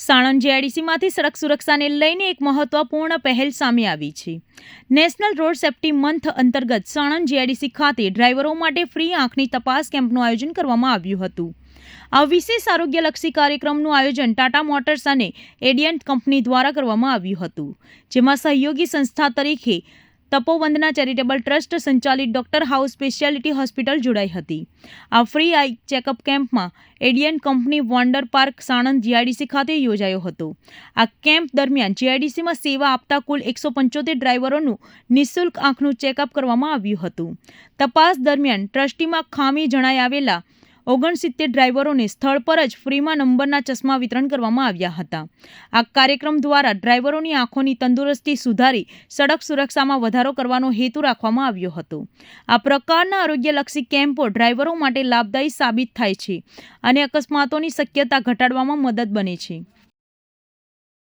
સાણંદ જીઆઈડીસીમાંથી સડક સુરક્ષાને લઈને એક મહત્વપૂર્ણ પહેલ સામે આવી છે. નેશનલ રોડ સેફ્ટી મંથ અંતર્ગત સાણંદ જીઆઈડીસી ખાતે ડ્રાઈવરો માટે ફ્રી આંખની તપાસ કેમ્પનું આયોજન કરવામાં આવ્યું હતું. આ વિશેષ આરોગ્યલક્ષી કાર્યક્રમનું આયોજન ટાટા મોટર્સ અને એડિયન્ટ કંપની દ્વારા કરવામાં આવ્યું હતું, જેમાં સહયોગી સંસ્થા તરીકે તપોવંદના ચેરિટેબલ ટ્રસ્ટ સંચાલિત ડોક્ટર હાઉસ સ્પેશિયાલિટી હોસ્પિટલ જોડાઈ હતી. આ ફ્રી આઈ ચેકઅપ કેમ્પમાં Adient company Wonder Park Sanand GIDC ખાતે યોજાયો હતો. આ કેમ્પ દરમિયાન જીઆઈડીસીમાં સેવા આપતા કુલ 175 ડ્રાઈવરોનું નિઃશુલ્ક આંખનું ચેકઅપ કરવામાં આવ્યું હતું. તપાસ દરમિયાન ટ્રસ્ટીમાં ખામી જણાઈ આવેલા 69 ડ્રાઈવરોને સ્થળ પર જ ફ્રીમાં નંબરના ચશ્મા વિતરણ કરવામાં આવ્યા હતા. આ કાર્યક્રમ દ્વારા ડ્રાઈવરોની આંખોની તંદુરસ્તી સુધારી સડક સુરક્ષામાં વધારો કરવાનો હેતુ રાખવામાં આવ્યો હતો. આ પ્રકારના આરોગ્યલક્ષી કેમ્પો ડ્રાઈવરો માટે લાભદાયી સાબિત થાય છે અને અકસ્માતોની શક્યતા ઘટાડવામાં મદદ બને છે.